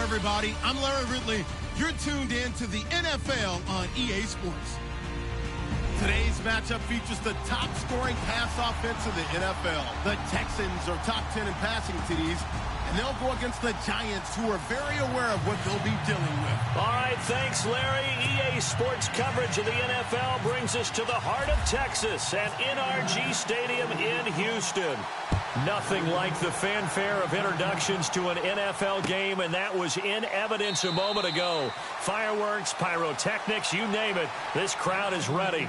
everybody. I'm Larry Ridley. You're tuned in to the NFL on EA Sports. Today's matchup features the top-scoring pass offense in the NFL. The Texans are top 10 in passing TDs, and they'll go against the Giants, who are very aware of what they'll be dealing with. All right, thanks, Larry. EA Sports coverage of the NFL brings us to the heart of Texas at NRG Stadium in Houston. Nothing like the fanfare of introductions to an NFL game, and that was in evidence a moment ago. Fireworks, pyrotechnics, you name it. This crowd is ready.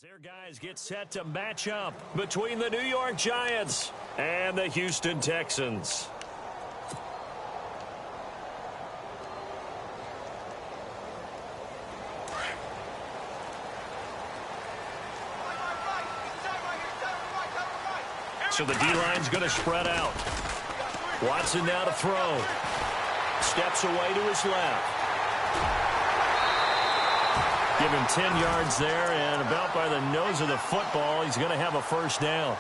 Their guys get set to match up between the New York Giants and the Houston Texans. So the D-line's going to spread out. Watson now to throw. Steps away to his left. Give him 10 yards there, and about by the nose of the football, he's going to have a first down.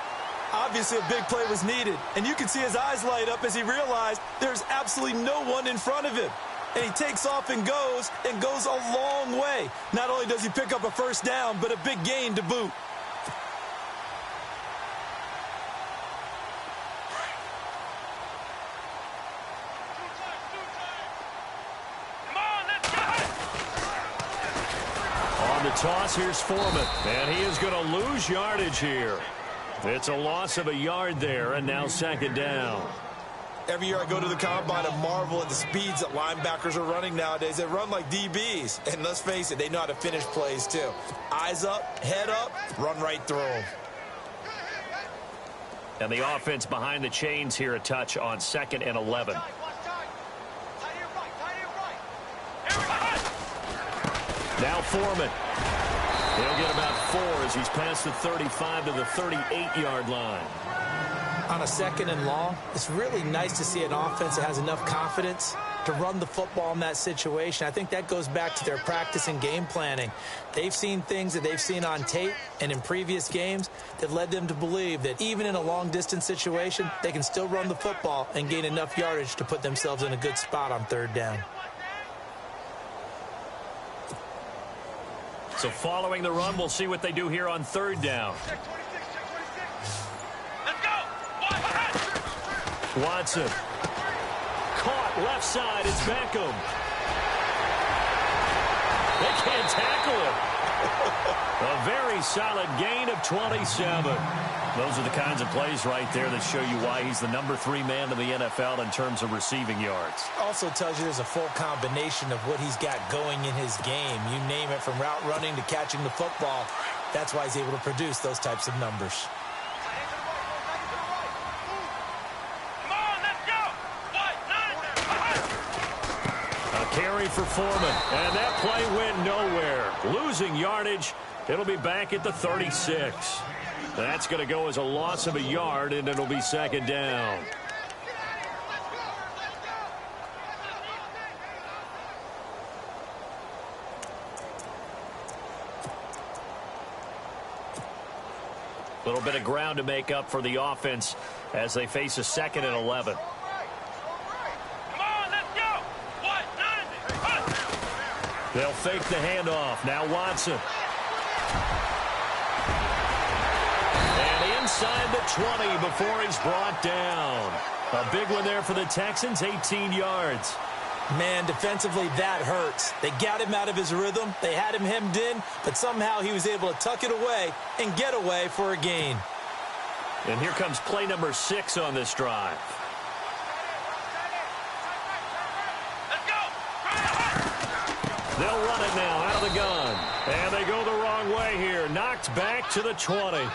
Obviously, a big play was needed, and you can see his eyes light up as he realized there's absolutely no one in front of him. And he takes off and goes a long way. Not only does he pick up a first down, but a big gain to boot. Toss, here's Foreman, and he is going to lose yardage here. It's a loss of a yard there, and now second down. Every year I go to the combine and marvel at the speeds that linebackers are running nowadays. They run like DBs, and let's face it, they know how to finish plays too. Eyes up, head up, run right through them. And the offense behind the chains here a touch on 2nd and 11. Now Foreman. He'll get about 4 as he's past the 35 to the 38-yard line. On a 2nd and long, it's really nice to see an offense that has enough confidence to run the football in that situation. I think that goes back to their practice and game planning. They've seen things that they've seen on tape and in previous games that led them to believe that even in a long-distance situation, they can still run the football and gain enough yardage to put themselves in a good spot on 3rd down. So following the run, we'll see what they do here on 3rd down. Watson. Caught left side. It's Beckham. They can't tackle him. A very solid gain of 27. Those are the kinds of plays right there that show you why he's the number 3 man in the NFL in terms of receiving yards. Also tells you there's a full combination of what he's got going in his game. You name it, from route running to catching the football. That's why he's able to produce those types of numbers. A carry for Foreman, and that play went nowhere. Losing yardage. It'll be back at the 36. That's going to go as a loss of a yard, and it'll be 2nd down. A little bit of ground to make up for the offense as they face a 2nd and 11. They'll fake the handoff. Now Watson. And inside the 20 before he's brought down. A big one there for the Texans, 18 yards. Man, defensively, that hurts. They got him out of his rhythm. They had him hemmed in, but somehow he was able to tuck it away and get away for a gain. And here comes play number 6 on this drive. They'll run it now out of the gun. And they go the wrong way here. Knocked back to the 20.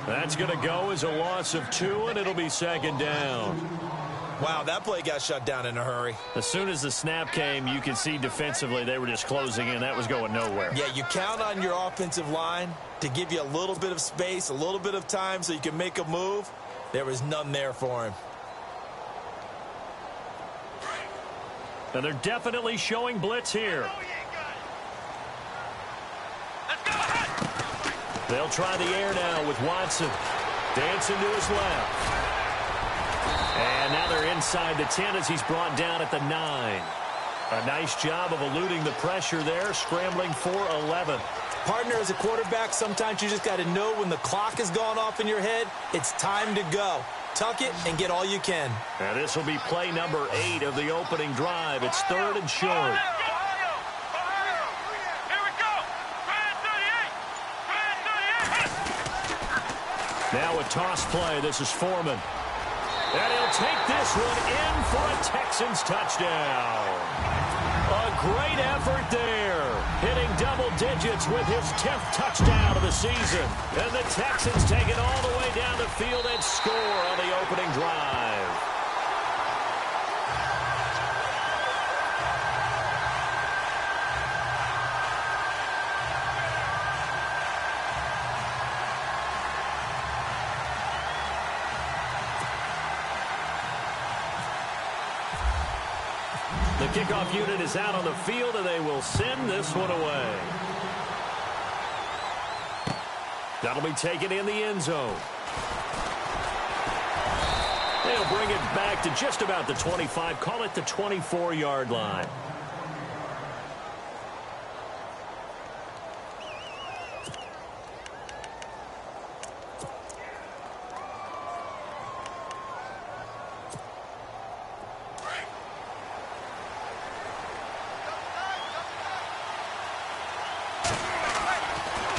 That's going to go as a loss of 2, and it'll be 2nd down. Wow, that play got shut down in a hurry. As soon as the snap came, you could see defensively they were just closing in. That was going nowhere. Yeah, you count on your offensive line to give you a little bit of space, a little bit of time so you can make a move. There was none there for him. And they're definitely showing blitz here. They'll try the air now with Watson. Dancing to his left. And now they're inside the 10 as he's brought down at the 9. A nice job of eluding the pressure there, scrambling for 11. Partner, as a quarterback, sometimes you just got to know when the clock has gone off in your head, it's time to go. Tuck it and get all you can. And this will be play number 8 of the opening drive. It's 3rd and short. Now a toss play. This is Foreman. And he'll take this one in for a Texans touchdown. A great effort there. Hitting double digits with his 10th touchdown of the season. And the Texans take it all the way down the field and score on the opening drive. The kickoff unit is out on the field, and they will send this one away. That'll be taken in the end zone. They'll bring it back to just about the 25. Call it the 24-yard line.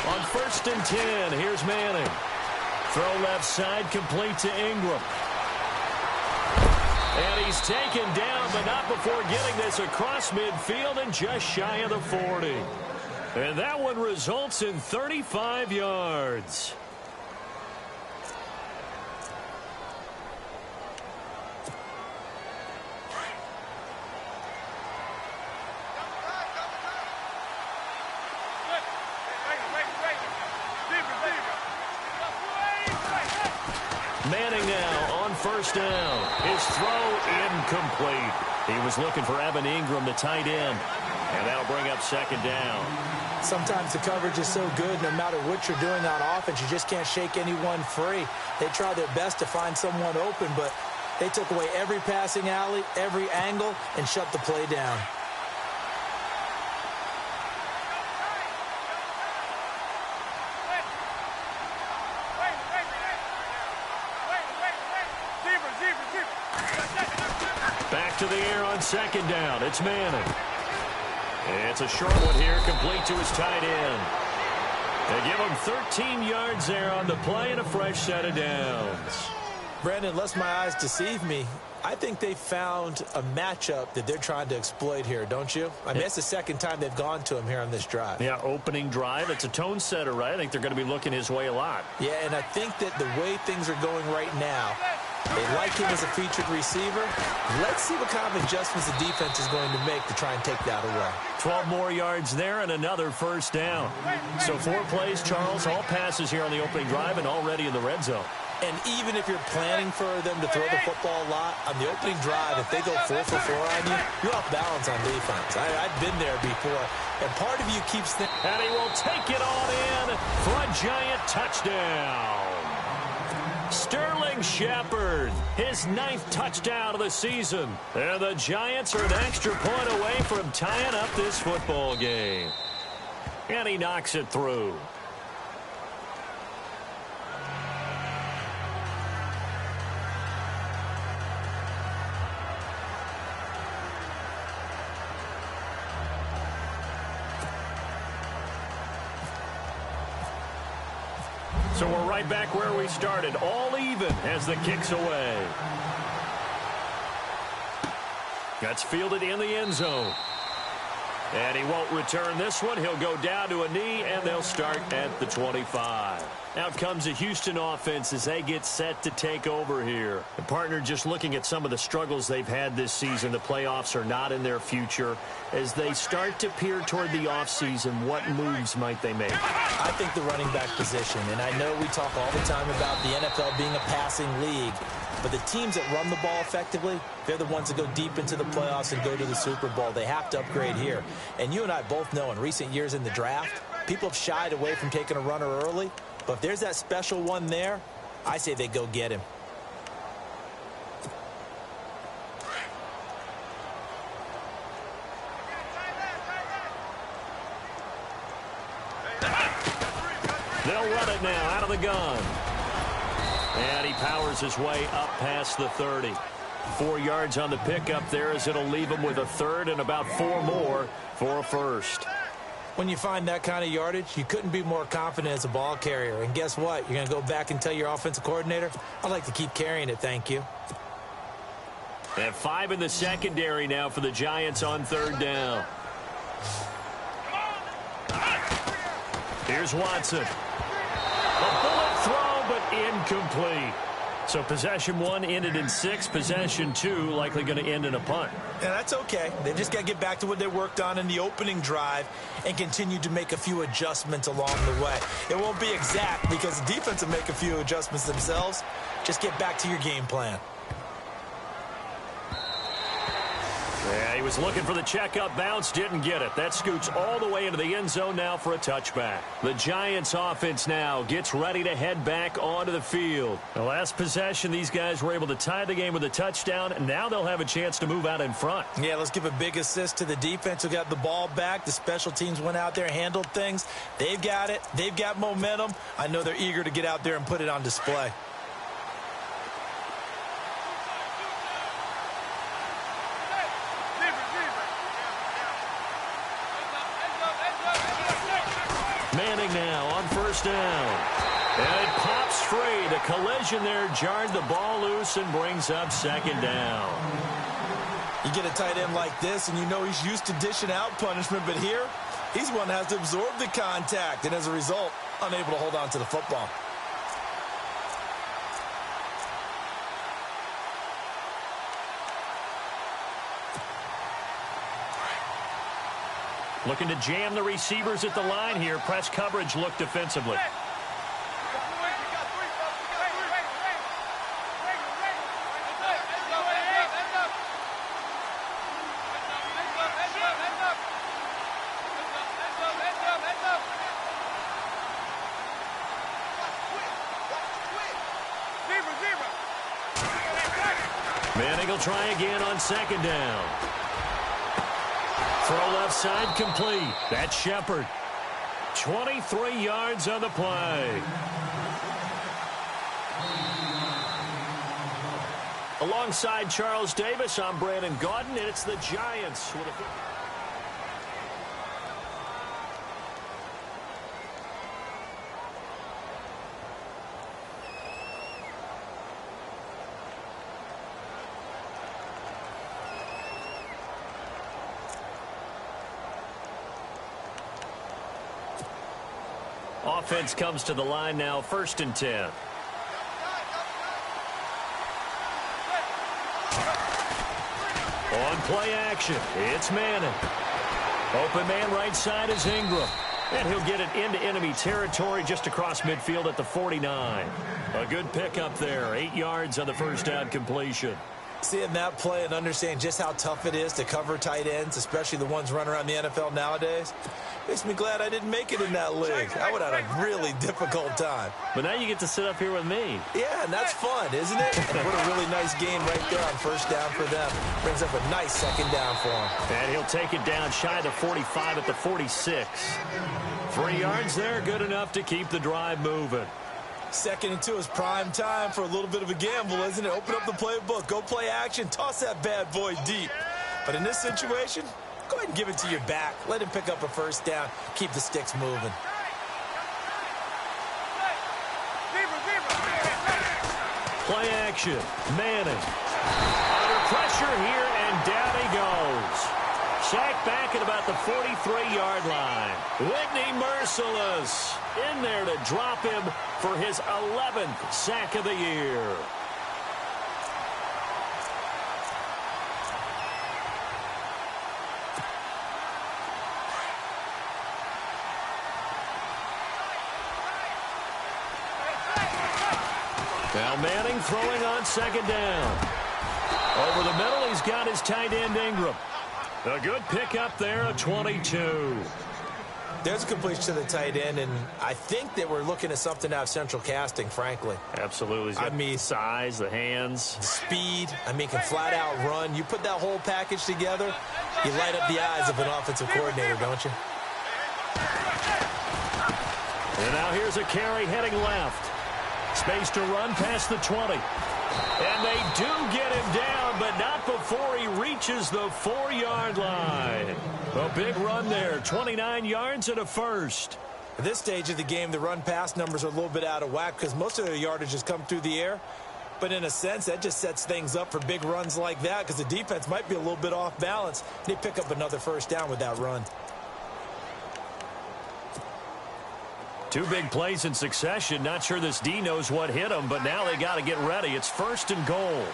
On 1st and 10, here's Manning. Throw left side, complete to Ingram. And he's taken down, but not before getting this across midfield and just shy of the 40. And that one results in 35 yards. Manning now on 1st down. His throw incomplete. He was looking for Evan Ingram, the tight end. And that'll bring up 2nd down. Sometimes the coverage is so good, no matter what you're doing on offense, you just can't shake anyone free. They try their best to find someone open, but they took away every passing alley, every angle, and shut the play down. Back to the air on 2nd down. It's Manning. It's a short one here, complete to his tight end. They give him 13 yards there on the play and a fresh set of downs. Brandon, lest my eyes deceive me, I think they found a matchup that they're trying to exploit here, don't you? I mean, that's the 2nd time they've gone to him here on this drive. Yeah, opening drive. It's a tone setter, right? I think they're going to be looking his way a lot. Yeah, and I think that the way things are going right now, they like him as a featured receiver. Let's see what kind of adjustments the defense is going to make to try and take that away. 12 more yards there and another 1st down. So 4 plays, Charles, all passes here on the opening drive and already in the red zone. And even if you're planning for them to throw the football a lot, on the opening drive, if they go 4 for 4 on you, you're off balance on defense. I've been there before. And part of you keeps thinking. And he will take it on in for a giant touchdown. Sterling Shepard, his 9th touchdown of the season. And the Giants are an extra point away from tying up this football game. And he knocks it through. So we're right back where we started, all even as the kick's away. That's fielded in the end zone. And he won't return this one. He'll go down to a knee, and they'll start at the 25. Out comes the Houston offense as they get set to take over here. The partner, just looking at some of the struggles they've had this season, the playoffs are not in their future. As they start to peer toward the offseason, what moves might they make? I think the running back position, and I know we talk all the time about the NFL being a passing league, But the teams that run the ball effectively, they're the ones that go deep into the playoffs and go to the Super Bowl. They have to upgrade here. And you and I both know in recent years in the draft, people have shied away from taking a runner early. But if there's that special one there, I say they go get him. They'll run it now out of the gun. And he powers his way up past the 30. 4 yards on the pickup there as it'll leave him with a third and about 4 more for a first. When you find that kind of yardage, you couldn't be more confident as a ball carrier. And guess what? You're going to go back and tell your offensive coordinator, I'd like to keep carrying it, thank you. They have 5 in the secondary now for the Giants on third down. Here's Watson. A bullet throw, but incomplete. So possession 1 ended in 6. Possession 2 likely going to end in a punt. Yeah, that's okay. They've just got to get back to what they worked on in the opening drive and continue to make a few adjustments along the way. It won't be exact because the defense will make a few adjustments themselves. Just get back to your game plan. Yeah, he was looking for the checkup bounce, didn't get it. That scoots all the way into the end zone now for a touchback. The Giants offense now gets ready to head back onto the field. The last possession, these guys were able to tie the game with a touchdown, and now they'll have a chance to move out in front. Yeah, let's give a big assist to the defense who got the ball back. The special teams went out there and handled things. They've got it. They've got momentum. I know they're eager to get out there and put it on display. Manning now on first down. And it pops free. The collision there jarred the ball loose and brings up second down. You get a tight end like this, and you know he's used to dishing out punishment, but here, he's one that has to absorb the contact, and as a result, unable to hold on to the football. Looking to jam the receivers at the line here. Press coverage look defensively. Manning will try again on second down. Throw left side complete. That's Shepard. 23 yards on the play. Alongside Charles Davis, I'm Brandon Gaudin, and it's the Giants with a... Offense comes to the line now, 1st and 10. On play action, it's Manning. Open man right side is Ingram. And he'll get it into enemy territory just across midfield at the 49. A good pickup there, 8 yards on the first down completion. Seeing that play and understanding just how tough it is to cover tight ends, especially the ones running around the NFL nowadays, makes me glad I didn't make it in that league. I would have had a really difficult time. But now you get to sit up here with me. Yeah, and that's fun, isn't it? What a really nice game right there on first down for them. Brings up a nice second down for him. And he'll take it down shy of the 45 at the 46. 3 yards there, good enough to keep the drive moving. 2nd and 2 is prime time for a little bit of a gamble, isn't it? Open up the playbook, go play action, toss that bad boy deep. But in this situation, go ahead and give it to your back. Let him pick up a first down, keep the sticks moving. Play action, Manning. Under pressure here, and down he goes. Sacked back at about the 43-yard line. Whitney merciless in there to drop him for his 11th sack of the year. Now Manning throwing on second down. Over the middle, he's got his tight end Ingram. A good pickup there, a 22. There's a completion to the tight end, and I think that we're looking at something out of central casting, frankly. Absolutely. He's got the size, the hands. The speed. Can flat out run. You put that whole package together, you light up the eyes of an offensive coordinator, don't you? And now here's a carry heading left. Space to run past the 20. And they do get him down, but not before he reaches the 4-yard line. A big run there, 29 yards and a first. At this stage of the game, the run-pass numbers are a little bit out of whack because most of their yardage has come through the air. But in a sense, that just sets things up for big runs like that because the defense might be a little bit off balance. They pick up another first down with that run. Two big plays in succession. Not sure this D knows what hit him, but now they got to get ready. It's first and goal.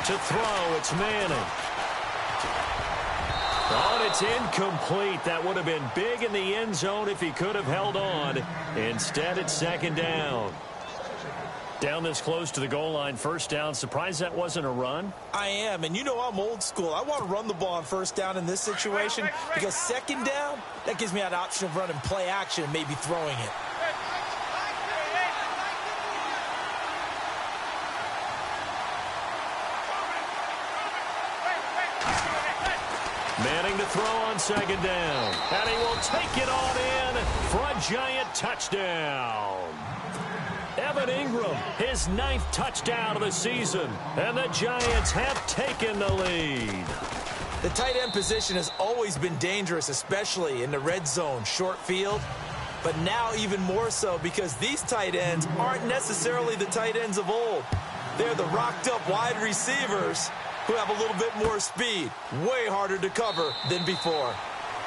To throw, it's Manning. Oh, and it's incomplete. That would have been big in the end zone if he could have held on. Instead, it's second down. Down this close to the goal line, first down. Surprised that wasn't a run? I am, and you know I'm old school. I want to run the ball on first down in this situation because second down, that gives me an option of running play action and maybe throwing it. Manning to throw on second down. And he will take it on in for a giant touchdown. Evan Ingram, his 9th touchdown of the season. And the Giants have taken the lead. The tight end position has always been dangerous, especially in the red zone, short field. But now even more so because these tight ends aren't necessarily the tight ends of old. They're the rocked-up wide receivers who have a little bit more speed. Way harder to cover than before.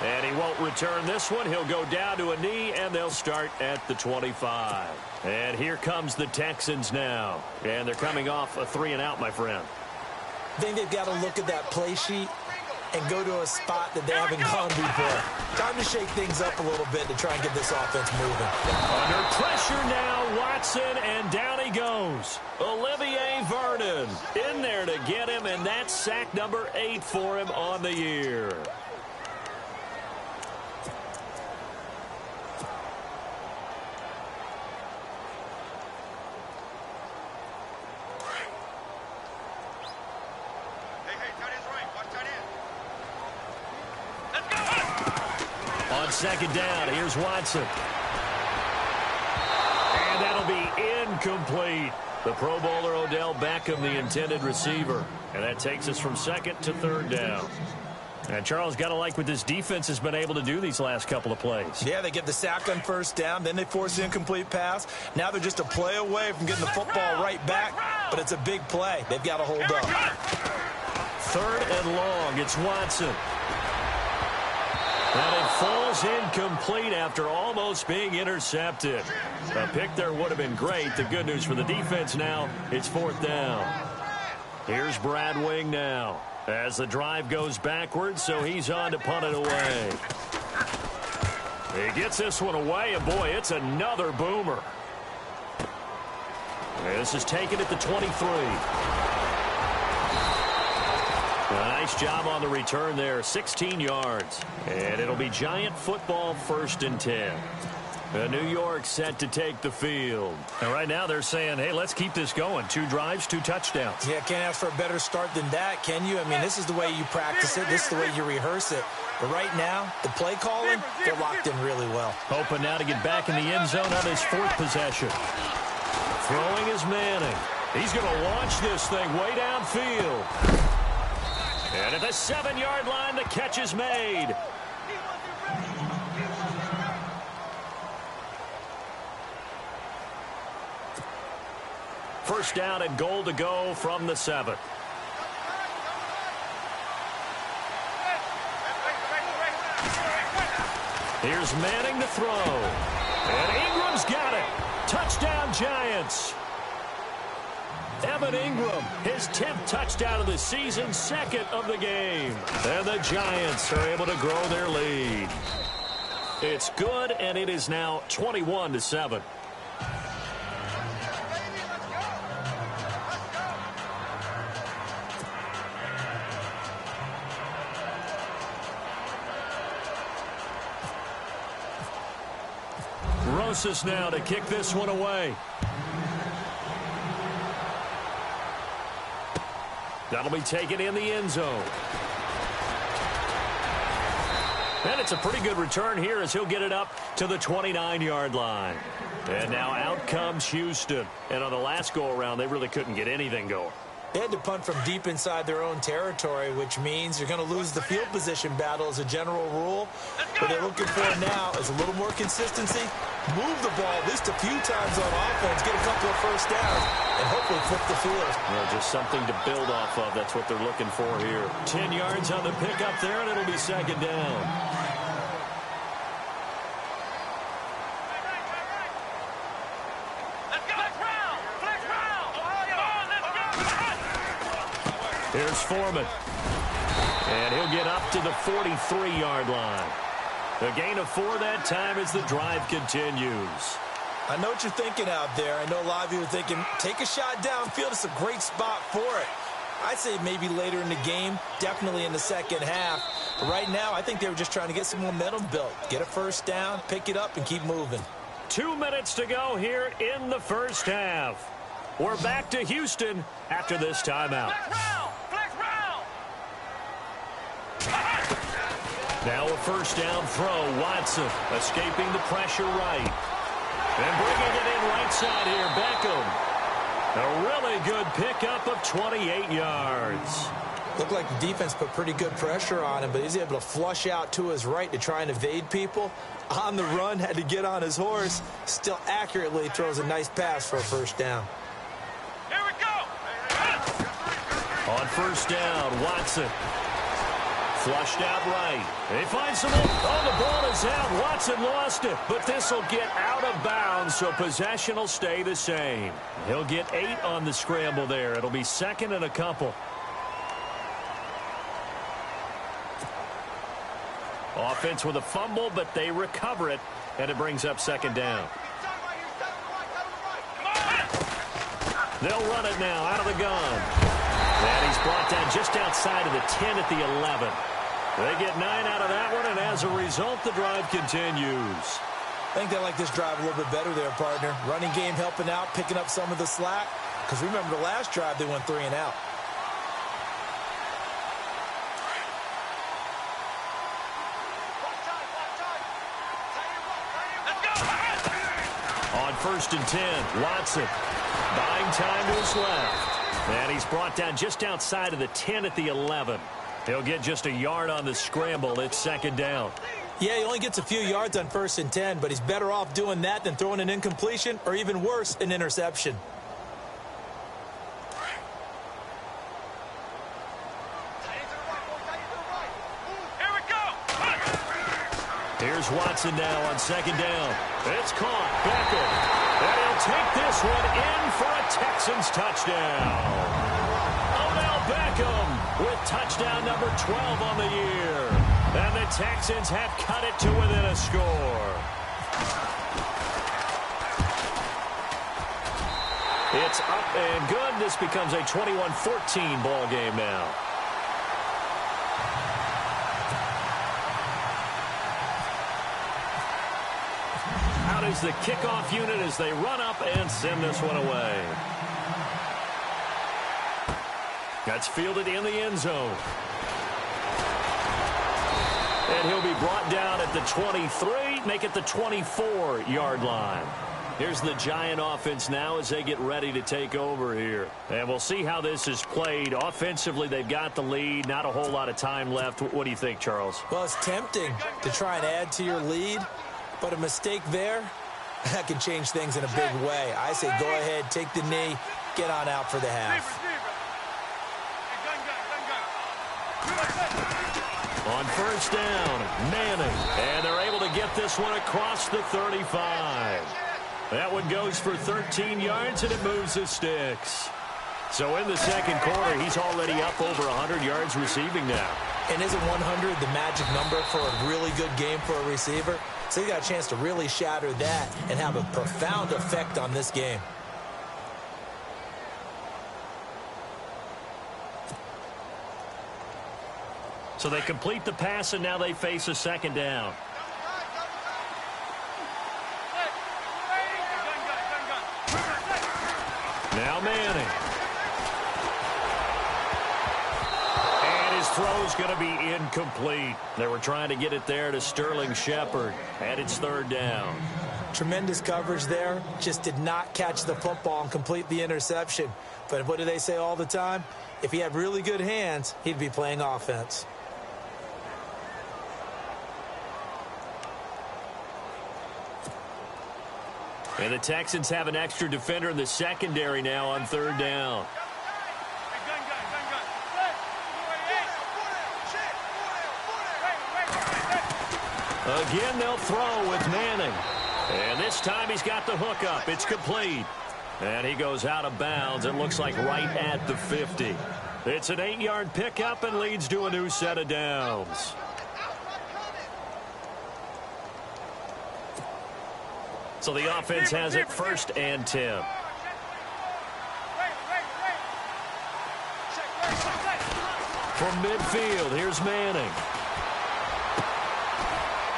And he won't return this one. He'll go down to a knee, and they'll start at the 25. And here comes the Texans now. And they're coming off a 3-and-out, my friend. I think they've got to look at that play sheet and go to a spot that they haven't gone before. Time to shake things up a little bit to try and get this offense moving. Under pressure now, Watson, and down he goes. Olivier Vernon in there to get him, and that's sack number 8 for him on the year. On second down, here's Watson. And that'll be incomplete. The Pro Bowler Odell Beckham, the intended receiver. And that takes us from second to third down. And Charles, got to like what this defense has been able to do these last couple of plays. Yeah, they get the sack on first down, then they force the incomplete pass. Now they're just a play away from getting the football right back, but it's a big play. They've got to hold up. Third and long, it's Watson. And it falls incomplete after almost being intercepted. A pick there would have been great. The good news for the defense now, it's fourth down. Here's Brad Wing now as the drive goes backwards, so he's on to punt it away. He gets this one away, and boy, it's another boomer. This is taken at the 23. A nice job on the return there, 16 yards. And it'll be Giant football, 1st and 10. New York set to take the field. And right now they're saying, hey, let's keep this going. 2 drives, 2 touchdowns. Yeah, can't ask for a better start than that, can you? I mean, this is the way you practice it. This is the way you rehearse it. But right now, the play calling, they're locked in really well. Hoping now to get back in the end zone on his 4th possession. Throwing is Manning. He's going to launch this thing way downfield. And at the 7-yard line, the catch is made. First down and goal to go from the 7. Here's Manning to throw. And Ingram's got it. Touchdown, Giants. Evan Ingram, his 10th touchdown of the season, 2nd of the game. And the Giants are able to grow their lead. It's good, and it is now 21-7. Rosas now to kick this one away. That'll be taken in the end zone. And it's a pretty good return here as he'll get it up to the 29-yard line. And now out comes Houston. And on the last go-around, they really couldn't get anything going. They had to punt from deep inside their own territory, which means you're going to lose the field position battle as a general rule. What they're looking for now is a little more consistency, move the ball at least a few times on offense, get a couple of first downs, and hopefully flip the field. Yeah, just something to build off of. That's what they're looking for here. 10 yards on the pickup there, and it'll be 2nd down. Here's Foreman. And he'll get up to the 43-yard line. A gain of 4 that time as the drive continues. I know what you're thinking out there. I know a lot of you are thinking, take a shot downfield. It's a great spot for it. I'd say maybe later in the game, definitely in the second half. But right now, I think they were just trying to get some momentum built. Get a first down, pick it up, and keep moving. 2 minutes to go here in the first half. We're back to Houston after this timeout. Now a first down throw. Watson escaping the pressure right. And bringing it in right side here, Beckham. A really good pickup of 28 yards. Looked like the defense put pretty good pressure on him, but he's able to flush out to his right to try and evade people. On the run, had to get on his horse. Still accurately throws a nice pass for a first down. Here we go. On first down, Watson. Flushed out right. He finds some. Oh, the ball is out. Watson lost it. But this will get out of bounds, so possession will stay the same. He'll get 8 on the scramble there. It'll be 2nd and a couple. Offense with a fumble, but they recover it, and it brings up 2nd down. They'll run it now out of the gun. And he's brought down just outside of the 10 at the 11. They get 9 out of that one, and as a result, the drive continues. I think they like this drive a little bit better there, partner. Running game helping out, picking up some of the slack. Because remember, the last drive, they went 3 and out. On 1st and 10, Watson buying time to his left. And he's brought down just outside of the 10 at the 11. He'll get just a yard on the scramble. It's 2nd down. Yeah, he only gets a few yards on 1st and 10, but he's better off doing that than throwing an incompletion or even worse, an interception. Here's Watson now on 2nd down. It's caught. Beckham. And he'll take this one in for a Texans touchdown. Odell Beckham with touchdown number 12 on the year. And the Texans have cut it to within a score. It's up and good. This becomes a 21-14 ball game now. Out is the kickoff unit as they run up and send this one away. That's fielded in the end zone. And he'll be brought down at the 23, make it the 24-yard line. Here's the Giant offense now as they get ready to take over here. And we'll see how this is played. Offensively, they've got the lead. Not a whole lot of time left. What do you think, Charles? Well, it's tempting to try and add to your lead, but a mistake there, that can change things in a big way. I say go ahead, take the knee, get on out for the half. On first down, Manning. And they're able to get this one across the 35. That one goes for 13 yards, and it moves the sticks. So in the second quarter, he's already up over 100 yards receiving now. And isn't 100 the magic number for a really good game for a receiver? So he got a chance to really shatter that and have a profound effect on this game. So they complete the pass, and now they face a second down. Now Manning. And his throw's going to be incomplete. They were trying to get it there to Sterling Shepard, and it's third down. Tremendous coverage there. Just did not catch the football and complete the interception. But what do they say all the time? If he had really good hands, he'd be playing offense. And the Texans have an extra defender in the secondary now on third down. Again, they'll throw with Manning. And this time he's got the hook up. It's complete. And he goes out of bounds. It looks like right at the 50. It's an 8-yard pickup and leads to a new set of downs. So the offense has it first and 10. From midfield, here's Manning.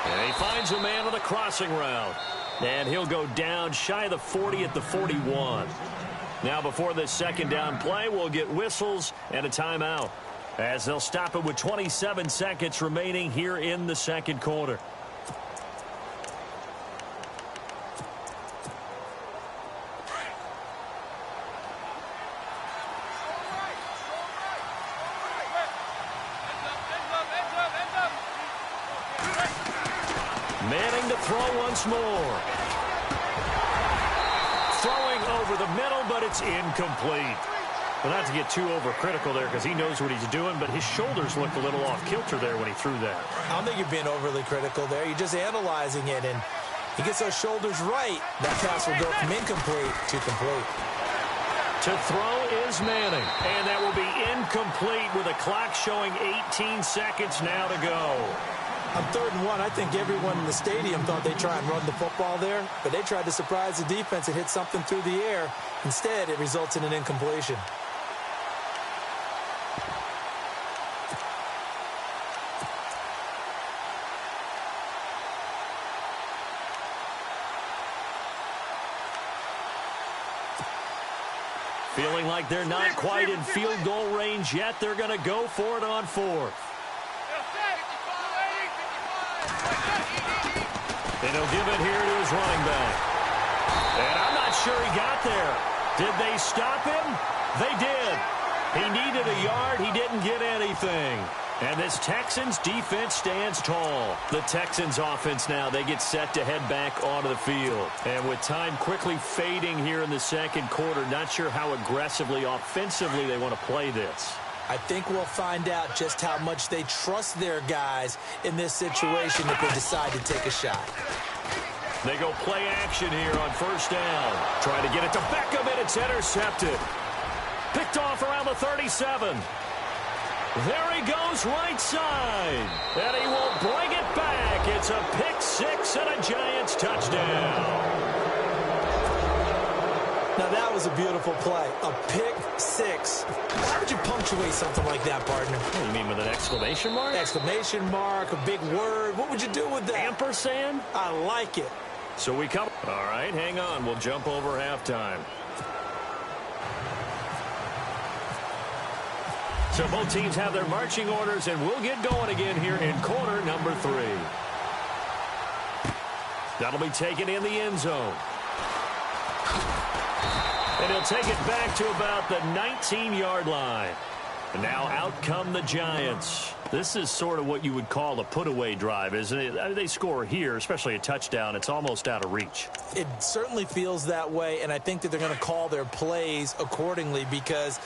And he finds a man on the crossing route. And he'll go down shy of the 40 at the 41. Now before this second down play, we'll get whistles and a timeout, as they'll stop it with 27 seconds remaining here in the second quarter. Manning to throw once more. Throwing over the middle, but it's incomplete. Well, not to get too overcritical there because he knows what he's doing, but his shoulders looked a little off kilter there when he threw that. I don't think you're being overly critical there. You're just analyzing it, and he gets those shoulders right. That pass will go from incomplete to complete. To throw is Manning, and that will be incomplete with a clock showing 18 seconds now to go. On 3rd and 1, I think everyone in the stadium thought they'd try and run the football there, but they tried to surprise the defense and hit something through the air. Instead, it results in an incompletion. Feeling like they're not quite in field goal range yet, they're going to go for it on 4th. And he'll give it here to his running back. And I'm not sure he got there. Did they stop him? They did. He needed a yard. He didn't get anything. And this Texans defense stands tall. The Texans offense now, they get set to head back onto the field. And with time quickly fading here in the second quarter, not sure how aggressively, offensively they want to play this. I think we'll find out just how much they trust their guys in this situation if they decide to take a shot. They go play action here on 1st down. Trying to get it to Beckham, and it's intercepted. Picked off around the 37. There he goes right side. And he will bring it back. It's a pick 6 and a Giants touchdown. Now, that was a beautiful play. A pick 6. How would you punctuate something like that, partner? What do you mean, with an exclamation mark? Exclamation mark, a big word. What would you do with that? Ampersand? I like it. So we come. All right, hang on. We'll jump over halftime. So both teams have their marching orders, and we'll get going again here in quarter number 3. That'll be taken in the end zone. And he'll take it back to about the 19-yard line. And now out come the Giants. This is sort of what you would call a put-away drive, isn't it? I mean, they score here, especially a touchdown. It's almost out of reach. It certainly feels that way, and I think that they're going to call their plays accordingly because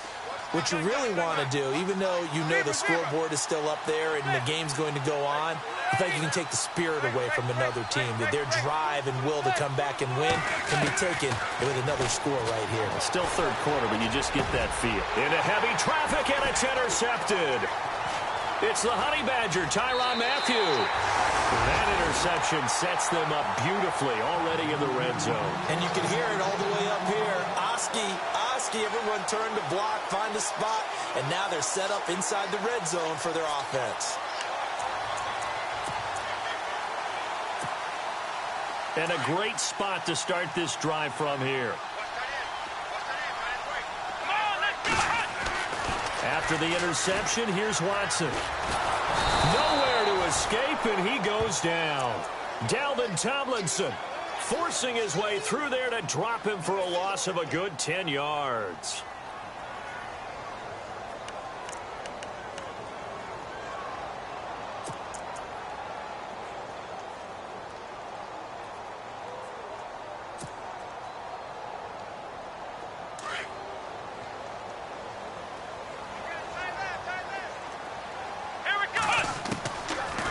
What you really want to do, even though you know the scoreboard is still up there and the game's going to go on, I think you can take the spirit away from another team. That their drive and will to come back and win can be taken with another score right here. Still third quarter, but you just get that feel. Into heavy traffic, and it's intercepted. It's the Honey Badger, Tyrann Mathieu. That interception sets them up beautifully already in the red zone. And you can hear it all the way up here. Oski, everyone turned to block, find a spot, and now they're set up inside the red zone for their offense. And a great spot to start this drive from here. After the interception, here's Watson. Nowhere to escape, and he goes down. Dalvin Tomlinson forcing his way through there to drop him for a loss of a good 10 yards.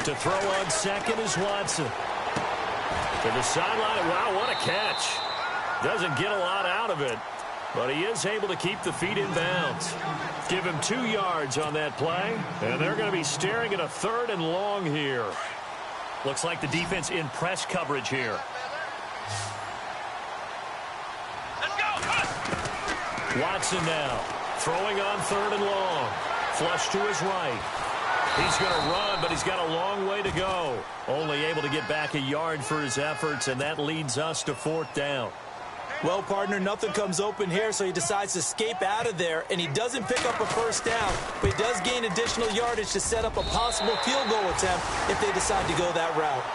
To throw on second is Watson. To the sideline. Wow, what a catch. Doesn't get a lot out of it, but he is able to keep the feet in bounds. Give him 2 yards on that play, and they're going to be staring at a 3rd and long here. Looks like the defense in press coverage here. Watson now throwing on 3rd and long. Flush to his right. He's going to run, but he's got a long way to go. Only able to get back a yard for his efforts, and that leads us to 4th down. Well, partner, nothing comes open here, so he decides to escape out of there, and he doesn't pick up a 1st down, but he does gain additional yardage to set up a possible field goal attempt if they decide to go that route.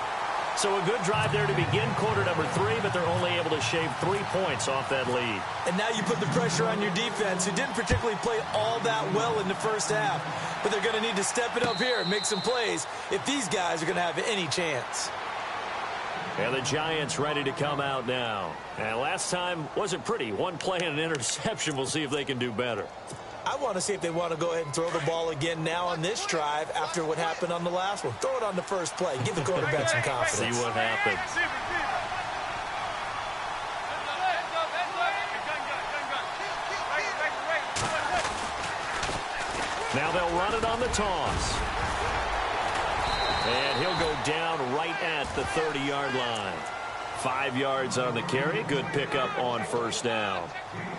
So a good drive there to begin quarter number 3, but they're only able to shave 3 points off that lead. And now you put the pressure on your defense, who didn't particularly play all that well in the first half. But they're going to need to step it up here and make some plays if these guys are going to have any chance. And the Giants ready to come out now. And last time wasn't pretty. 1 play and an interception. We'll see if they can do better. I want to see if they want to go ahead and throw the ball again now on this drive after what happened on the last one. Throw it on the first play. Give the quarterback some confidence. See what happens. Now they'll run it on the toss. And he'll go down right at the 30-yard line. 5 yards on the carry. Good pickup on 1st down.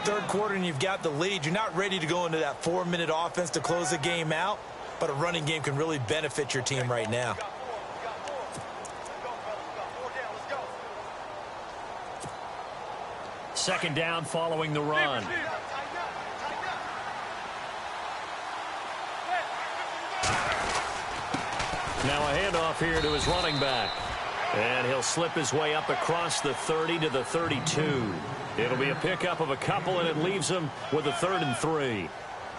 3rd quarter and you've got the lead. You're not ready to go into that 4-minute offense to close the game out, but a running game can really benefit your team right now. Second down following the run. Now a handoff here to his running back. And he'll slip his way up across the 30 to the 32. It'll be a pickup of a couple, and it leaves him with a 3rd and 3.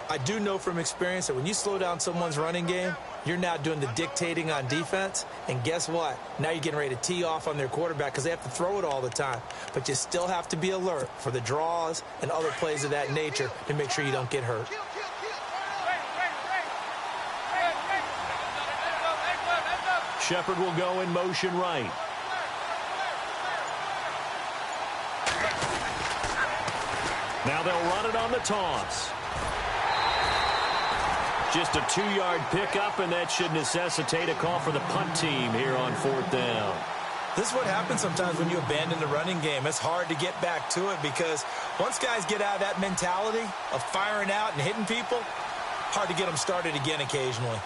I do know from experience that when you slow down someone's running game, you're now doing the dictating on defense. And guess what? Now you're getting ready to tee off on their quarterback because they have to throw it all the time. But you still have to be alert for the draws and other plays of that nature to make sure you don't get hurt. Shepard will go in motion right. Now they'll run it on the toss. Just a 2-yard pickup, and that should necessitate a call for the punt team here on 4th down. This is what happens sometimes when you abandon the running game. It's hard to get back to it because once guys get out of that mentality of firing out and hitting people, hard to get them started again occasionally.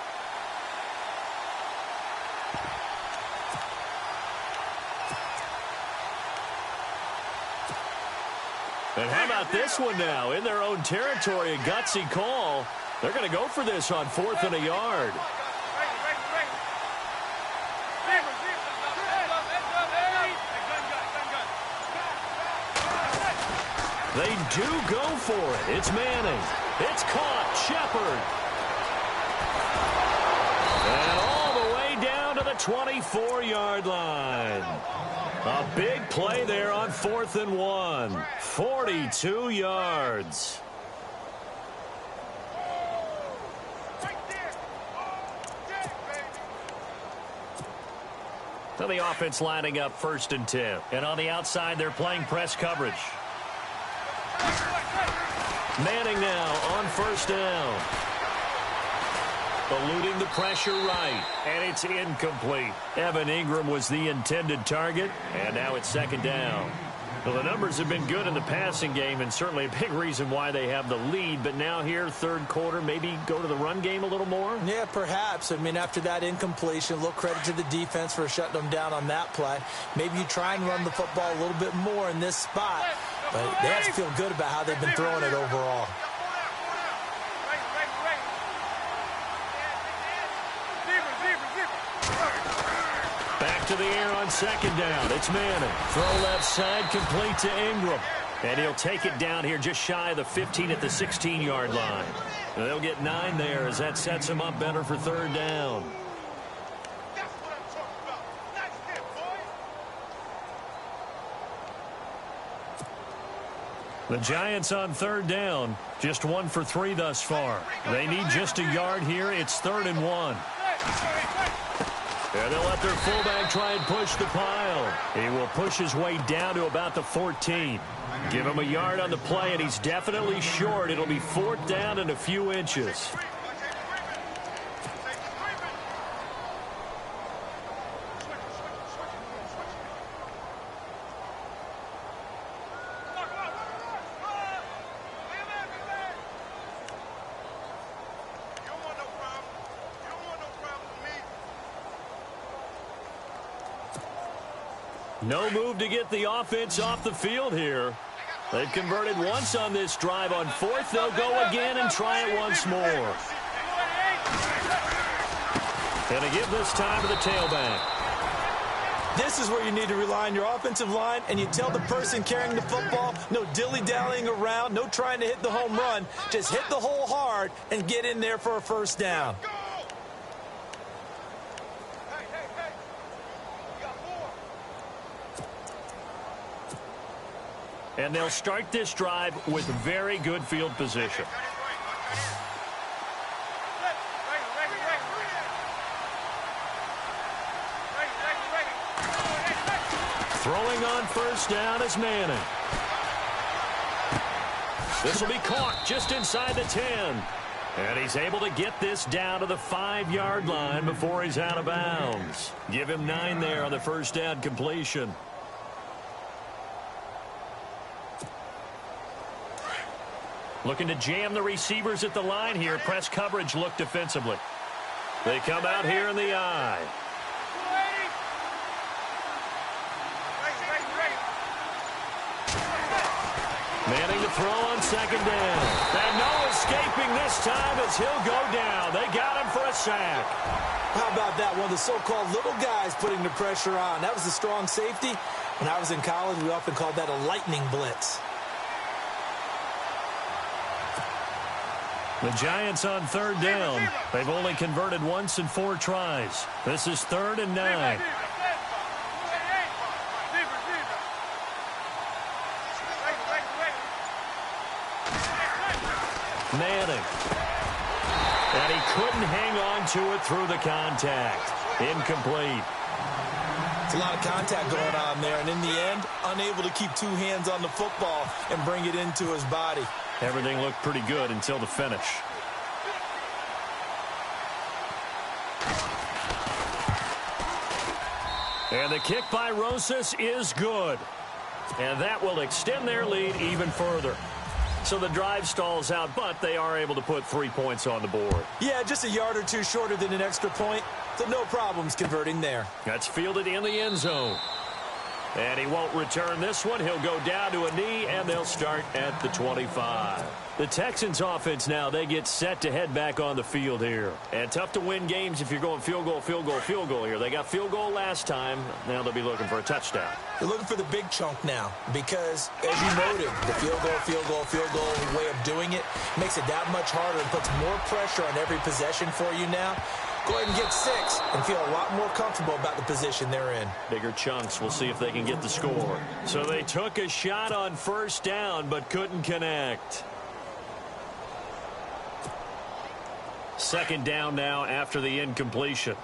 And how about this one now? In their own territory, a gutsy call. They're going to go for this on 4th and a yard. They do go for it. It's Manning. It's caught. Shepard. And all the way down to the 24-yard line. A big play there on 4th and 1. 42 yards. So the offense lining up 1st and 10. And on the outside, they're playing press coverage. Manning now on 1st down. Eluding the pressure right. And it's incomplete. Evan Ingram was the intended target. And now it's 2nd down. Well, the numbers have been good in the passing game, and certainly a big reason why they have the lead. But now here, 3rd quarter, maybe go to the run game a little more? Yeah, perhaps. I mean, after that incompletion, a little credit to the defense for shutting them down on that play. Maybe you try and run the football a little bit more in this spot. But they have to feel good about how they've been throwing it overall. Back to the air on 2nd down. It's Manning. Throw left side, complete to Ingram. And he'll take it down here just shy of the 15 at the 16-yard line. And they'll get 9 there as that sets him up better for 3rd down. The Giants on 3rd down. Just 1 for 3 thus far. They need just a yard here. It's 3rd and 1. And they'll let their fullback try and push the pile. He will push his way down to about the 14. Give him a yard on the play, and he's definitely short. It'll be 4th down and a few inches. No move to get the offense off the field here. They've converted once on this drive. On 4th, they'll go again and try it once more. And a give this time to the tailback. This is where you need to rely on your offensive line, and you tell the person carrying the football, no dilly-dallying around, no trying to hit the home run. Just hit the hole hard and get in there for a 1st down. And they'll start this drive with very good field position. Throwing on 1st down is Manning. This will be caught just inside the 10. And he's able to get this down to the 5-yard line before he's out of bounds. Give him 9 there on the 1st down completion. Looking to jam the receivers at the line here. Press coverage look defensively. They come out here in the eye. Manning to throw on 2nd down. And no escaping this time as he'll go down. They got him for a sack. How about that? One of the so-called little guys putting the pressure on. That was a strong safety. When I was in college, we often called that a lightning blitz. The Giants on 3rd down. They've only converted once in 4 tries. This is 3rd and 9. Manning. And he couldn't hang on to it through the contact. Incomplete. It's a lot of contact going on there, and in the end, unable to keep 2 hands on the football and bring it into his body. Everything looked pretty good until the finish. And the kick by Rosas is good. And that will extend their lead even further. So the drive stalls out, but they are able to put 3 points on the board. Yeah, just a yard or 2 shorter than an extra point. So no problems converting there. That's fielded in the end zone. And he won't return this one. He'll go down to a knee, and they'll start at the 25. The Texans offense now, they get set to head back on the field here. And tough to win games if you're going field goal, field goal, field goal here. They got field goal last time. Now they'll be looking for a touchdown. They're looking for the big chunk now because, as you noted, the field goal way of doing it makes it that much harder and puts more pressure on every possession for you now. Go ahead and get 6 and feel a lot more comfortable about the position they're in. Bigger chunks. We'll see if they can get the score. So they took a shot on 1st down but couldn't connect. 2nd down now after the incompletion.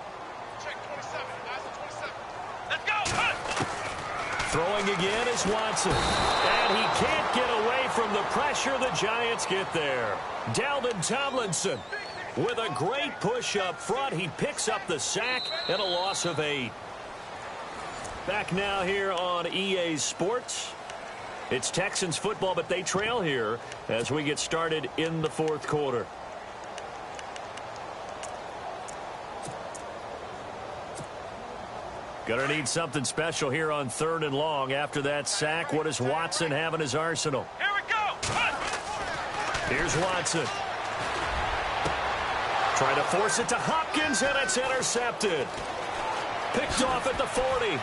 Throwing again is Watson. And he can't get away from the pressure. The Giants get there. Dalvin Tomlinson with a great push up front. He picks up the sack and a loss of 8. Back now here on EA Sports. It's Texans football, but they trail here as we get started in the fourth quarter. Gonna need something special here on 3rd and long. After that sack, what does Watson have in his arsenal? Here we go! Here's Watson. Trying to force it to Hopkins, and it's intercepted. Picked off at the 40.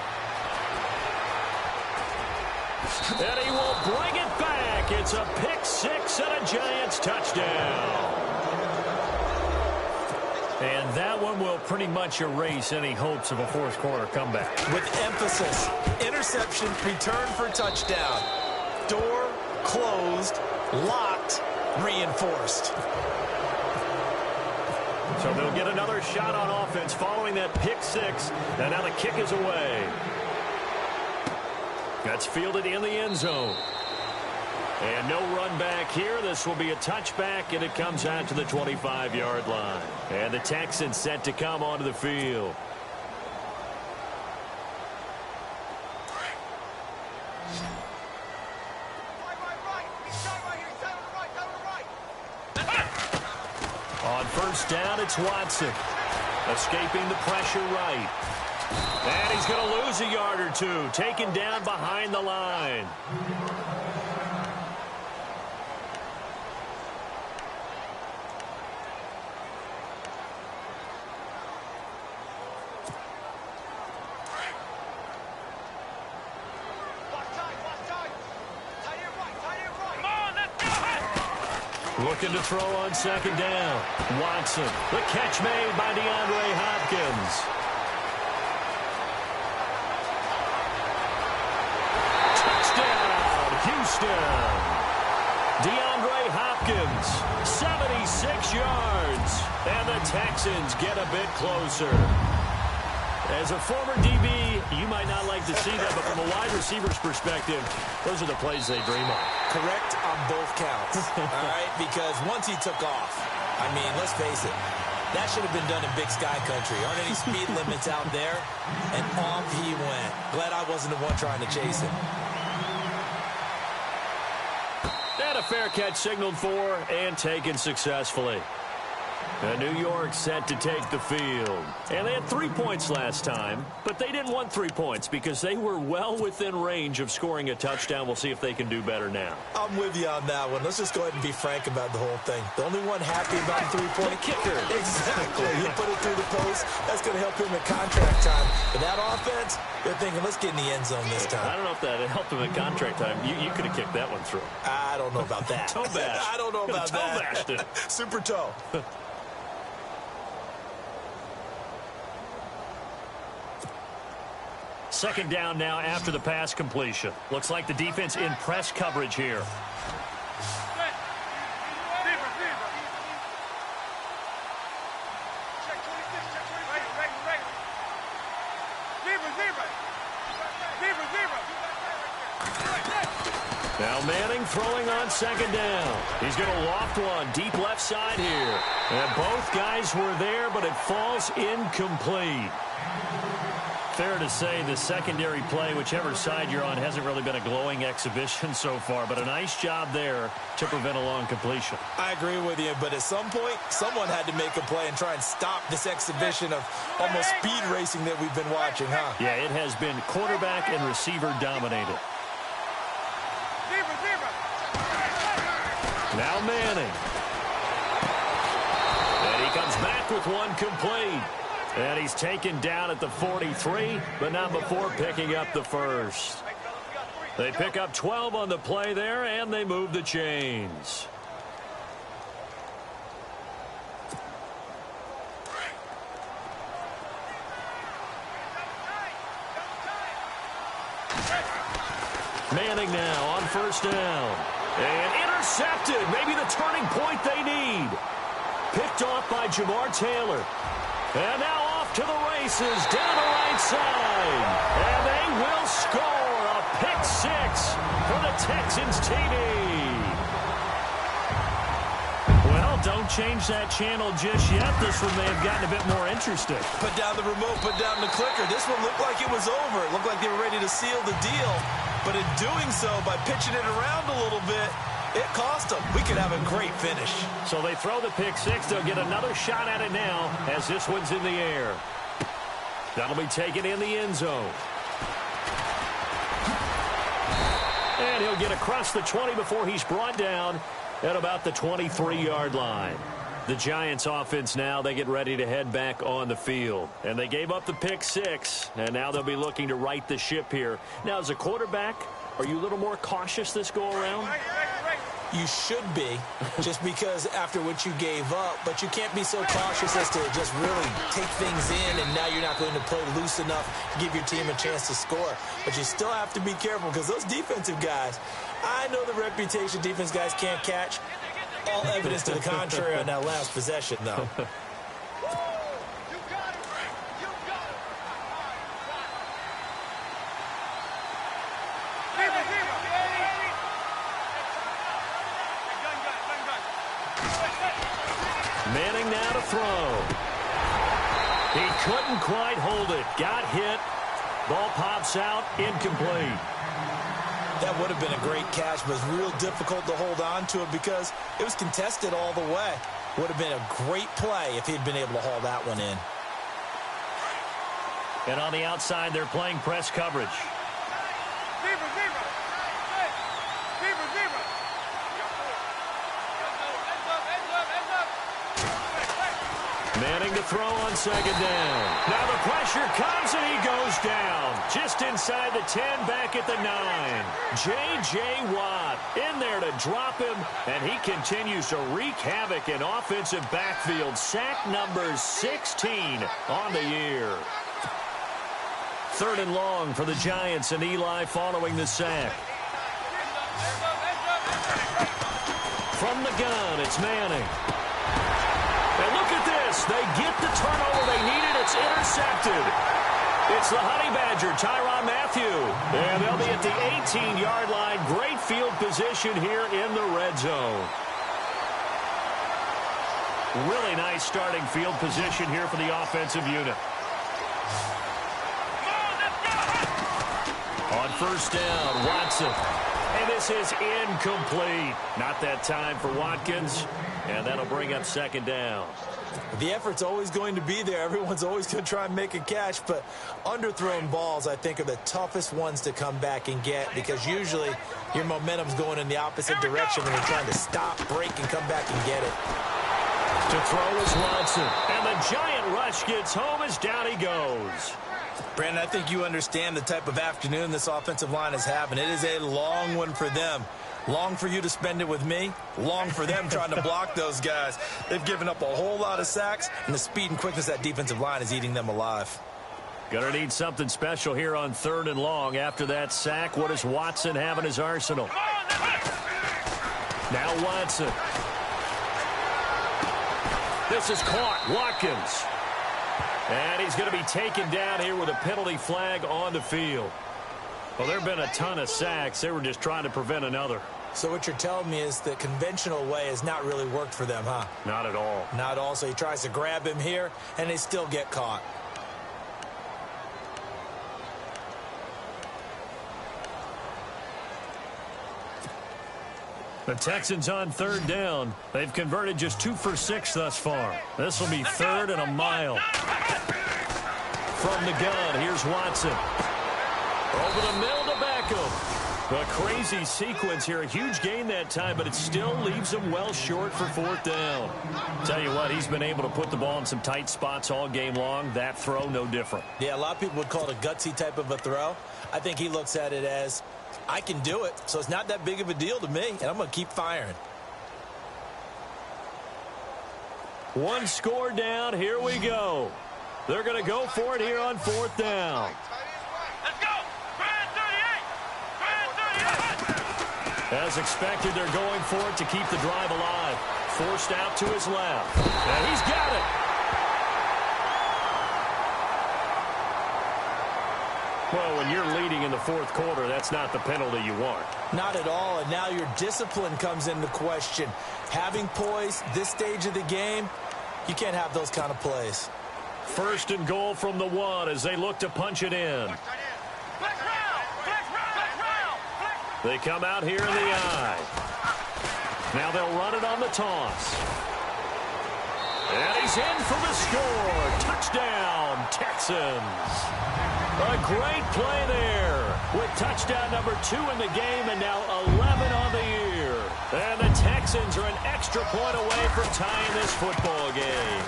And he will bring it back. It's a pick 6 and a Giants touchdown. And that one will pretty much erase any hopes of a fourth quarter comeback. With emphasis, interception, return for touchdown. Door closed, locked, reinforced. So they'll get another shot on offense following that pick 6. And now the kick is away. That's fielded in the end zone. And no run back here. This will be a touchback, and it comes out to the 25-yard line. And the Texans set to come onto the field. On first down, it's Watson. Escaping the pressure right. And he's going to lose a yard or two. Taken down behind the line. Looking to throw on second down. Watson. The catch made by DeAndre Hopkins. Touchdown, Houston. DeAndre Hopkins, 76 yards. And the Texans get a bit closer. As a former DB, you might not like to see that, but from a wide receiver's perspective, those are the plays they dream of. Correct on both counts, all right? Because once he took off, I mean, let's face it, that should have been done in Big Sky Country. Aren't any speed limits out there? And off he went. Glad I wasn't the one trying to chase him. And a fair catch signaled for and taken successfully. And New York set to take the field. And they had 3 points last time, but they didn't want 3 points because they were well within range of scoring a touchdown. We'll see if they can do better now. I'm with you on that one. Let's just go ahead and be frank about the whole thing. The only one happy about the three-point kicker. Exactly. He put it through the post. That's going to help him at contract time. But that offense, they're thinking, let's get in the end zone this time. I don't know if that helped him at contract time. You could have kicked that one through. I don't know about that. Toe bash. I don't know about that. Toe bashed it. Super toe. Second down now after the pass completion. Looks like the defense in press coverage here. Now Manning throwing on second down. He's going to loft one deep left side here. And both guys were there, but it falls incomplete. Fair to say the secondary play, whichever side you're on, hasn't really been a glowing exhibition so far, but a nice job there to prevent a long completion. I agree with you, but at some point, someone had to make a play and try and stop this exhibition of almost speed racing that we've been watching, huh? Yeah, it has been quarterback and receiver dominated. Now Manning. And he comes back with one complete. And he's taken down at the 43, but not before picking up the first. They pick up 12 on the play there, and they move the chains. Manning now on first down. And intercepted. Maybe the turning point they need. Picked off by Jamar Taylor. And now off to the races down the right side. And they will score a pick six for the Texans TD. Well, don't change that channel just yet. This one may have gotten a bit more interesting. Put down the remote, put down the clicker. This one looked like it was over. It looked like they were ready to seal the deal. But in doing so, by pitching it around a little bit, it cost them. We could have a great finish. So they throw the pick six. They'll get another shot at it now as this one's in the air. That'll be taken in the end zone. And he'll get across the 20 before he's brought down at about the 23-yard line. The Giants offense now, they get ready to head back on the field. And they gave up the pick six, and now they'll be looking to right the ship here. Now, as a quarterback, are you a little more cautious this go-around? You should be, just because after what you gave up, but you can't be so cautious as to just really take things in, and now you're not going to play loose enough to give your team a chance to score. But you still have to be careful because those defensive guys, I know the reputation defense guys can't catch. All evidence to the contrary on that last possession, though. Manning now to throw. He couldn't quite hold it. Got hit. Ball pops out. Incomplete. That would have been a great catch, but it's real difficult to hold on to it because it was contested all the way. Would have been a great play if he'd been able to haul that one in. And on the outside, they're playing press coverage. Manning to throw on second down. Now the pressure comes and he goes down. Just inside the 10, back at the 9. J.J. Watt in there to drop him, and he continues to wreak havoc in offensive backfield. Sack number 16 on the year. Third and long for the Giants, and Eli following the sack. From the gun, it's Manning. And look at this. They get the turnover they needed. It's intercepted. It's the Honey Badger, Tyrann Mathieu. And they'll be at the 18-yard line. Great field position here in the red zone. Really nice starting field position here for the offensive unit. On first down, Watson. And this is incomplete. Not that time for Watkins. And that'll bring up second down. The effort's always going to be there. Everyone's always going to try and make a catch, but underthrown balls, I think, are the toughest ones to come back and get because usually your momentum's going in the opposite direction when you're trying to stop, break, and come back and get it. To throw is Watson. And the giant rush gets home as down he goes. Brandon, I think you understand the type of afternoon this offensive line is having. It is a long one for them. Long for you to spend it with me. Long for them trying to block those guys. They've given up a whole lot of sacks, and the speed and quickness of that defensive line is eating them alive. Gonna need something special here on third and long. After that sack, what does Watson have in his arsenal? Now Watson. This is caught. Watkins. And he's going to be taken down here with a penalty flag on the field. Well, there have been a ton of sacks. They were just trying to prevent another. So what you're telling me is the conventional way has not really worked for them, huh? Not at all. Not at all. So he tries to grab him here, and they still get caught. The Texans on third down. They've converted just 2 for 6 thus far. This will be third and a mile. From the gun, here's Watson. Over the middle to Beckham. A crazy sequence here. A huge gain that time, but it still leaves him well short for fourth down. Tell you what, he's been able to put the ball in some tight spots all game long. That throw, no different. Yeah, a lot of people would call it a gutsy type of a throw. I think he looks at it as, I can do it, so it's not that big of a deal to me, and I'm going to keep firing. One score down. Here we go. They're going to go for it here on fourth down. Let's go. As expected, they're going for it to keep the drive alive. Forced out to his left. And he's got it. Well, when you're leading in the fourth quarter, that's not the penalty you want. Not at all, and now your discipline comes into question. Having poise this stage of the game, you can't have those kind of plays. First and goal from the 1 as they look to punch it in. They come out here in the I. Now they'll run it on the toss. And he's in for the score. Touchdown, Texans. A great play there with touchdown number 2 in the game and now 11 on the year. And the Texans are an extra point away from tying this football game.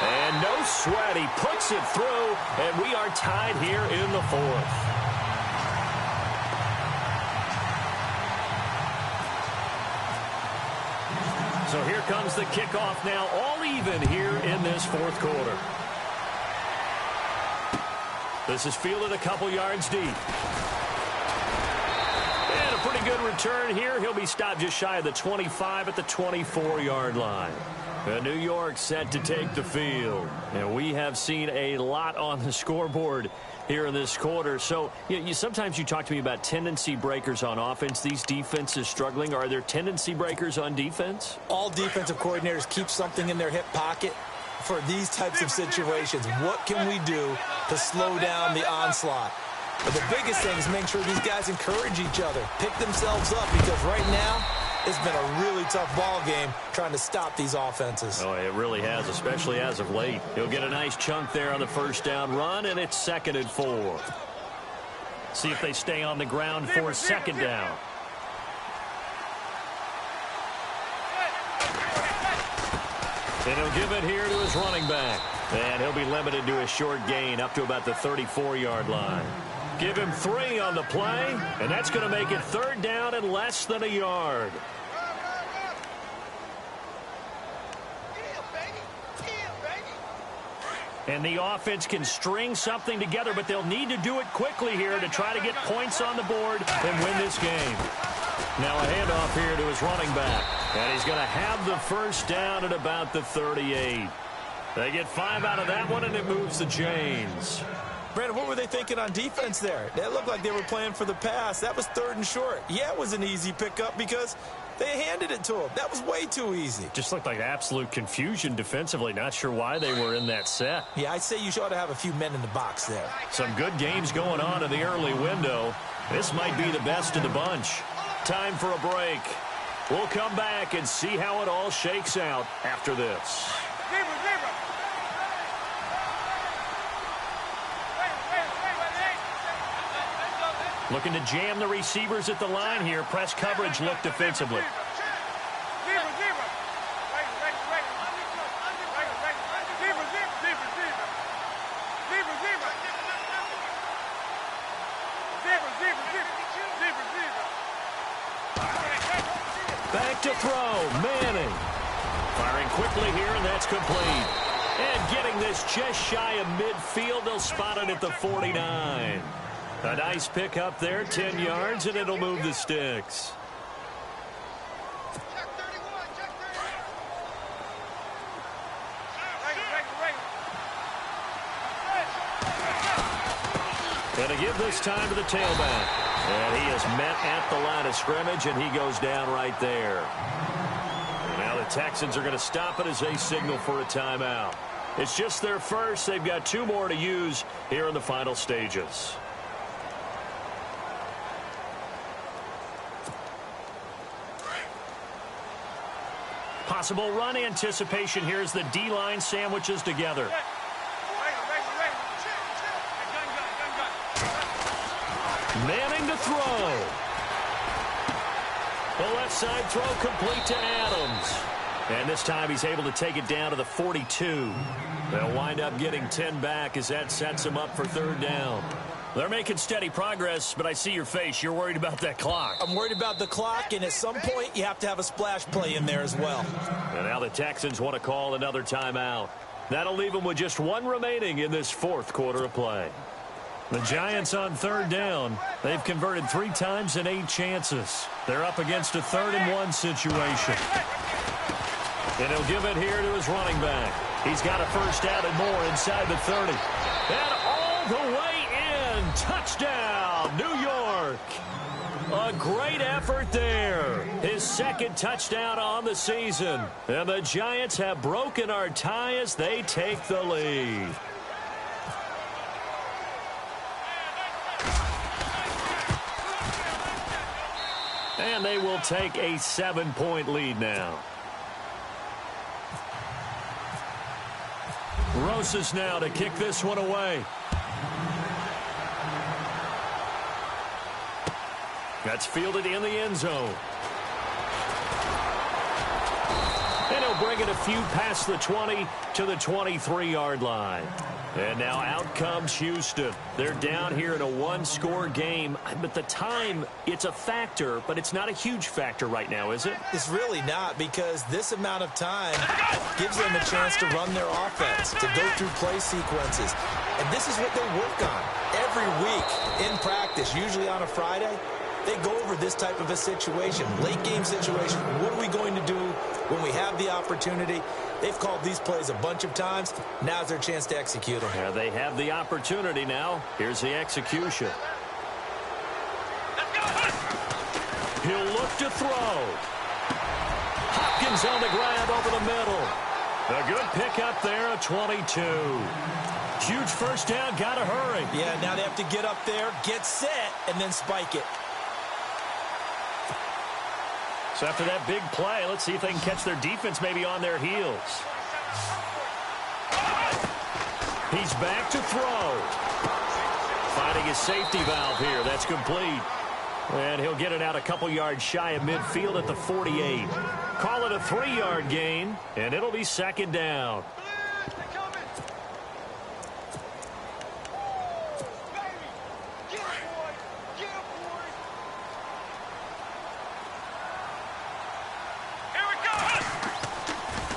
And no sweat, he puts it through, and we are tied here in the 4th. So here comes the kickoff now, all even here in this fourth quarter. This is fielded a couple yards deep. And a pretty good return here. He'll be stopped just shy of the 25 at the 24-yard line. New York set to take the field. And we have seen a lot on the scoreboard here in this quarter. So sometimes you talk to me about tendency breakers on offense. These defenses struggling. Are there tendency breakers on defense? All defensive coordinators keep something in their hip pocket for these types of situations. What can we do to slow down the onslaught? But the biggest thing is make sure these guys encourage each other, pick themselves up, because right now it's been a really tough ball game trying to stop these offenses. Oh, it really has, especially as of late. He'll get a nice chunk there on the first down run, and it's 2nd and 4. See if they stay on the ground for 2nd down. And he'll give it here to his running back. And he'll be limited to a short gain up to about the 34-yard line. Give him 3 on the play, and that's going to make it 3rd down and less than a yard. And the offense can string something together, but they'll need to do it quickly here to try to get points on the board and win this game. Now a handoff here to his running back. And he's going to have the first down at about the 38. They get 5 out of that one, and it moves the chains. Brandon, what were they thinking on defense there? That looked like they were playing for the pass. That was 3rd and short. Yeah, it was an easy pickup because they handed it to him. That was way too easy. Just looked like absolute confusion defensively. Not sure why they were in that set. Yeah, I'd say you ought to have a few men in the box there. Some good games going on in the early window. This might be the best of the bunch. Time for a break. We'll come back and see how it all shakes out after this. Looking to jam the receivers at the line here. Press coverage look defensively. Back to throw. Manning. Firing quickly here, and that's complete. And getting this just shy of midfield. They'll spot it at the 49. A nice pick up there, 10 yards, and it'll move the sticks. And to give this time to the tailback. And he is met at the line of scrimmage, and he goes down right there. And now the Texans are going to stop it as they signal for a timeout. It's just their first. They've got 2 more to use here in the final stages. Possible run anticipation here as the D-line sandwiches together. Manning to throw. The left side throw complete to Adams. And this time he's able to take it down to the 42. They'll wind up getting 10 back as that sets him up for 3rd down. They're making steady progress, but I see your face. You're worried about that clock. I'm worried about the clock, and at some point you have to have a splash play in there as well. And now the Texans want to call another timeout. That'll leave them with just 1 remaining in this 4th quarter of play. The Giants on 3rd down. They've converted 3 times in 8 chances. They're up against a 3rd and 1 situation. And he'll give it here to his running back. He's got a first down and more inside the 30. And all the way in. touchdown, New York. A great effort there. His second touchdown on the season. And the Giants have broken our tie as they take the lead. And they will take a 7-point lead now. Rosas now to kick this one away. That's fielded in the end zone. And he'll bring it a few past the 20 to the 23-yard line. And now out comes Houston. They're down here in a one-score game. But the time, it's a factor, but it's not a huge factor right now, is it? It's really not, because this amount of time gives them a chance to run their offense, to go through play sequences. And this is what they work on every week in practice, usually on a Friday. They go over this type of a situation, late-game situation. What are we going to do when we have the opportunity? They've called these plays a bunch of times. Now's their chance to execute them. Yeah, they have the opportunity now. Here's the execution. He'll look to throw. Hopkins on the grab over the middle. A good pickup there, a 22. Huge first down, got to hurry. Yeah, now they have to get up there, get set, and then spike it. So after that big play, let's see if they can catch their defense maybe on their heels. He's back to throw. Finding his safety valve here. That's complete. And he'll get it out a couple yards shy of midfield at the 48. Call it a 3-yard gain, and it'll be second down.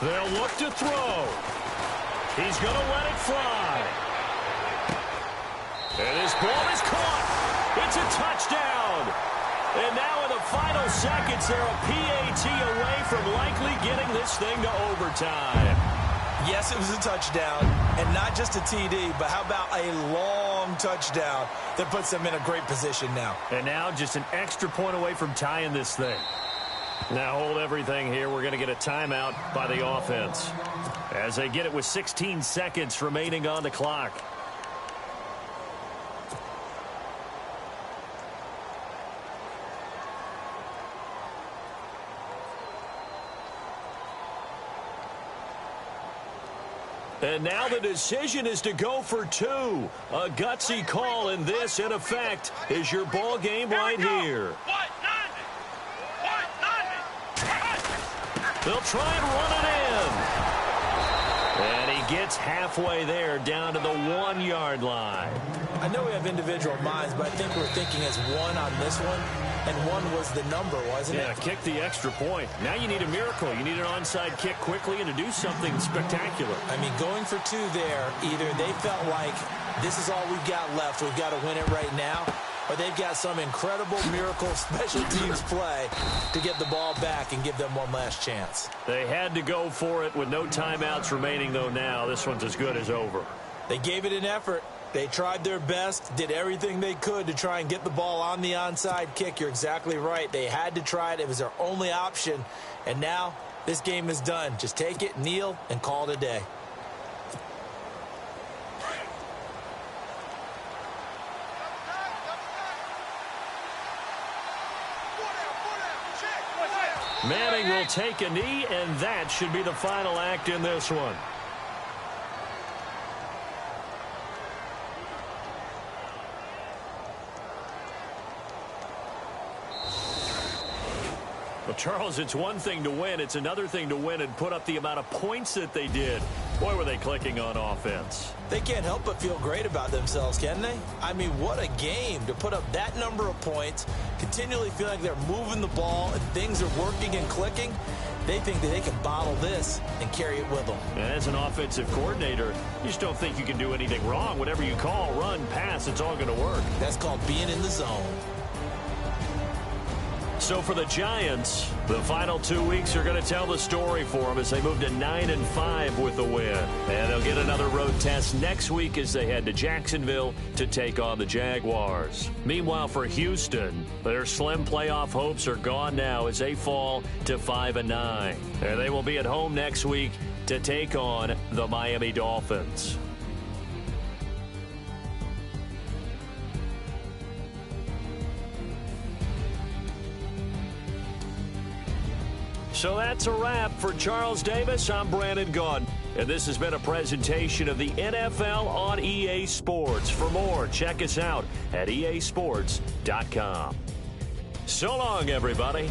They'll look to throw. He's going to let it fly. And his ball is caught. It's a touchdown. And now in the final seconds, they're a PAT away from likely getting this thing to overtime. Yes, it was a touchdown, and not just a TD, but how about a long touchdown that puts them in a great position now. And now just an extra point away from tying this thing. Now hold everything here. We're going to get a timeout by the offense as they get it with 16 seconds remaining on the clock. And now the decision is to go for two. A gutsy call, and this, in effect, is your ball game right here. They'll try and run it in. And he gets halfway there, down to the 1-yard line. I know we have individual minds, but I think we're thinking as one on this one, and one was the number, wasn't it? Yeah, kick the extra point. Now you need a miracle. You need an onside kick quickly and to do something spectacular. I mean, going for two there, either they felt like this is all we've got left, we've got to win it right now, or they've got some incredible miracle special teams play to get the ball back and give them one last chance. They had to go for it with no timeouts remaining, though. Now this one's as good as over. They gave it an effort. They tried their best, did everything they could to try and get the ball on the onside kick. You're exactly right. They had to try it. It was their only option. And now this game is done. Just take it, kneel, and call it a day. Manning will take a knee, and that should be the final act in this one. Well, Charles, it's one thing to win. It's another thing to win and put up the amount of points that they did. Boy, were they clicking on offense. They can't help but feel great about themselves, can they? I mean, what a game to put up that number of points, continually feel like they're moving the ball and things are working and clicking. They think that they can bottle this and carry it with them. And as an offensive coordinator, you just don't think you can do anything wrong. Whatever you call, run, pass, it's all going to work. That's called being in the zone. So for the Giants, the final 2 weeks are going to tell the story for them as they move to 9-5 with the win. And they'll get another road test next week as they head to Jacksonville to take on the Jaguars. Meanwhile, for Houston, their slim playoff hopes are gone now as they fall to 5-9. And they will be at home next week to take on the Miami Dolphins. So that's a wrap. For Charles Davis, I'm Brandon Gaudin. And this has been a presentation of the NFL on EA Sports. For more, check us out at easports.com. So long, everybody.